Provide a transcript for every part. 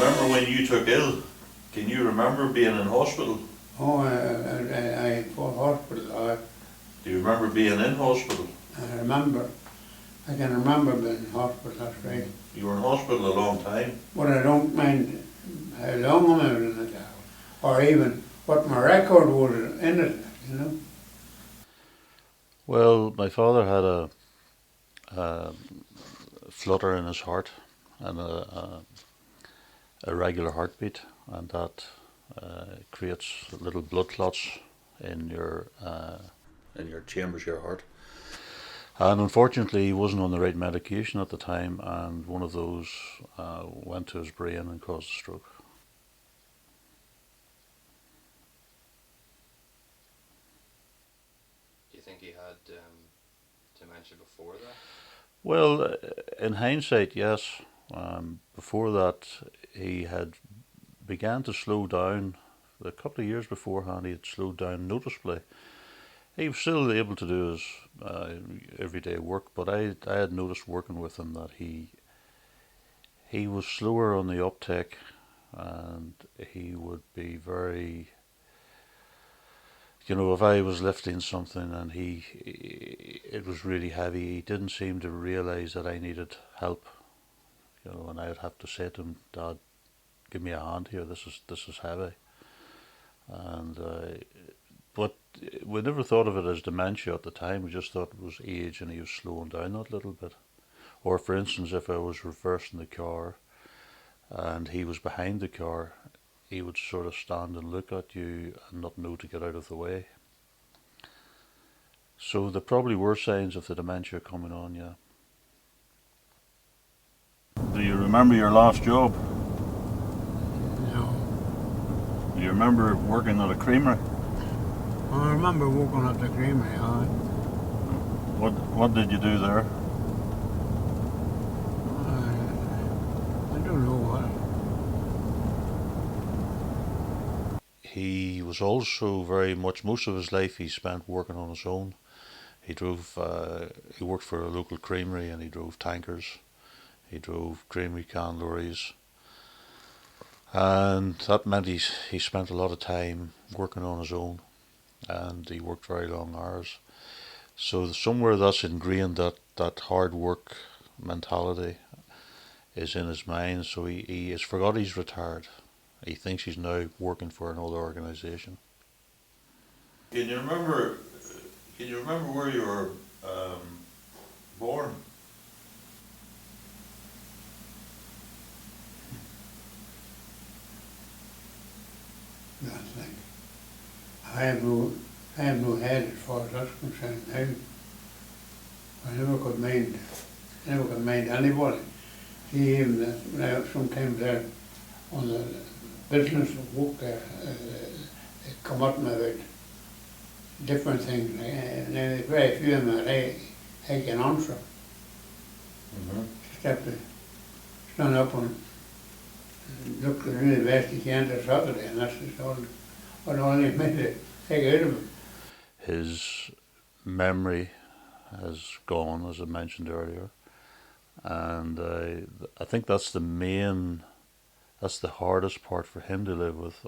remember when you took ill? Can you remember being in hospital? Oh, I for hospital. Do you remember being in hospital? I remember. I can remember being in hospital, that's right. You were in hospital a long time. But I don't mind how long I was in it, or even what my record was in it, you know. Well, my father had a flutter in his heart and a irregular heartbeat, and that creates little blood clots in your chambers, your heart. And unfortunately, he wasn't on the right medication at the time, and one of those went to his brain and caused a stroke. Do you think he had dementia before that? Well, in hindsight, yes. Before that, he had began to slow down. A couple of years beforehand, he had slowed down noticeably. He was still able to do his everyday work, but I had noticed working with him that he was slower on the uptake, and he would be very, if I was lifting something and it was really heavy, he didn't seem to realise that I needed help, and I'd have to say to him, Dad, give me a hand here, this is heavy. And but we never thought of it as dementia at the time. We just thought it was age and he was slowing down that little bit. Or for instance, if I was reversing the car and he was behind the car, he would sort of stand and look at you and not know to get out of the way. So there probably were signs of the dementia coming on, yeah. Do you remember your last job? No. Do you remember working at a creamery? I remember working at the creamery, What did you do there? I don't know what. He was also very much, most of his life he spent working on his own. He worked for a local creamery and he drove tankers. He drove creamery can lorries. And that meant he spent a lot of time working on his own, and he worked very long hours. So somewhere that's ingrained, that hard work mentality is in his mind, so he has forgot he's retired. He thinks he's now working for another organisation. Can you remember where you were born? That's like, I have no head as far as that's concerned now. I never could mind anybody. See, even now sometimes there on the business of work there, they come up about different things. Now there's very few of them that I can answer. Mm-hmm. Just have to stand up and look to do the best you can to Saturday, and that's just all you meant to take out of him. His memory has gone, as I mentioned earlier, and I think that's the hardest part for him to live with,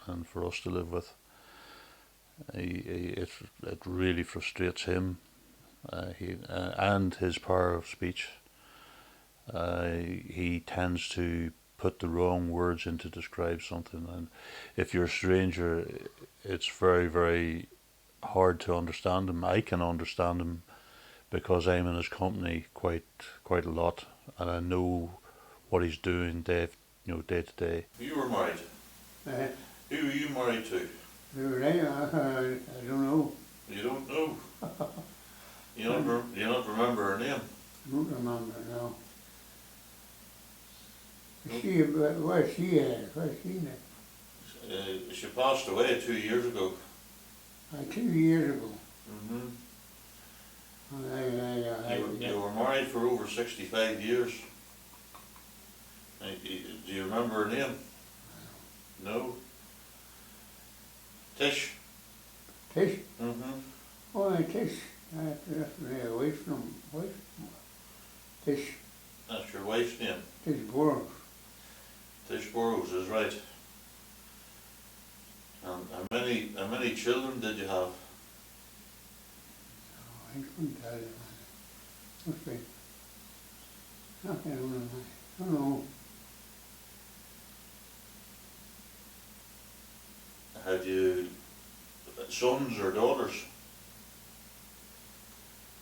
and for us to live with. It really frustrates him, and his power of speech. He tends to put the wrong words in to describe something, and if you're a stranger, it's very, very hard to understand him. I can understand him because I'm in his company quite a lot, and I know what he's doing day to day. You were married. Who were you married to? I don't know. You don't know. You don't remember her name. I don't remember now. Where's she now? She passed away 2 years ago. 2 years ago. Mm-hmm. You were married for over 65 years. Do you remember her name? No. Tish. Tish? Mm-hmm. Oh, Tish. That's my wife's name. Tish. That's your wife's name. Tish Burns. Fishboroughs is right. And how many children did you have? I couldn't tell you, man. Must be, I don't know. Had you sons or daughters?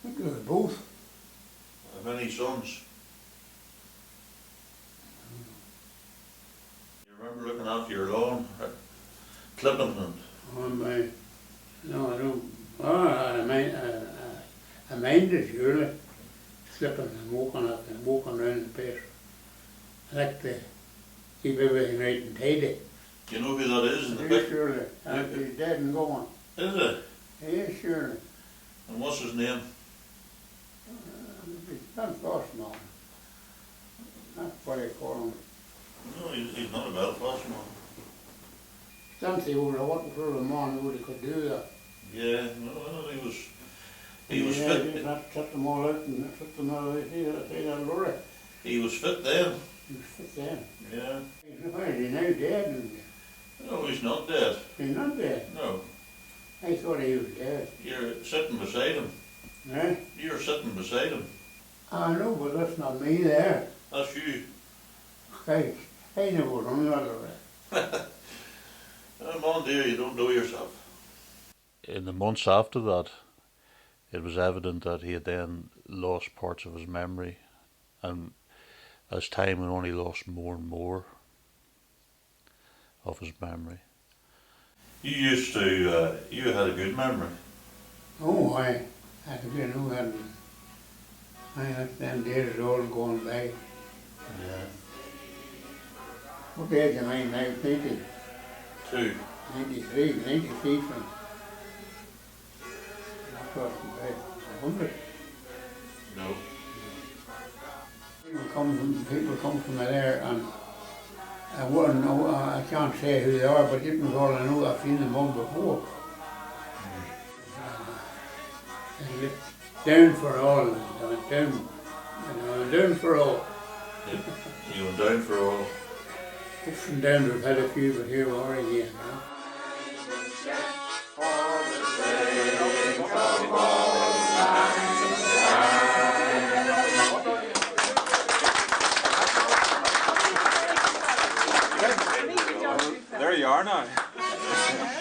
I think it was both. How many sons? You remember looking after your lawn, clipping and No, I don't. Oh, I mind it, surely. Slipping and walking around the place. I like to keep everything right and tidy. do you know who that is in the Yes, picture? surely. And he's dead and gone. Is it? Yes, surely. And what's his name? Not Bossman. That's what I call him. No, he's not a Belfast man. Stancy over there, what for the man who could do that. Yeah, no, he was yeah, fit. Just have to set them all out and set them all out. See that lorry? He was fit then. He was fit then. Yeah. He's now dead, and No, he's not dead. he's not dead. No, I thought he was dead. you're sitting beside him. Eh? You're sitting beside him. I know, but that's not me there. That's you. I never done that. Come on, dear, you don't know yourself. In the months after that, it was evident that he had then lost parts of his memory, and as time went on, he lost more and more of his memory. You used to, you had a good memory. Oh, I you know that. I have them days all gone by. Yeah. What age am I now? 90, 2. 93, 93 from. That's what I'm 100. No. People come from there, and I wouldn't know, I can't say who they are, but you can call, I know I've seen them all before. And it's down for all, down for all. Yeah. You went down for all. Ups and downs, we've had a few, but here we are again, you know. There you are now.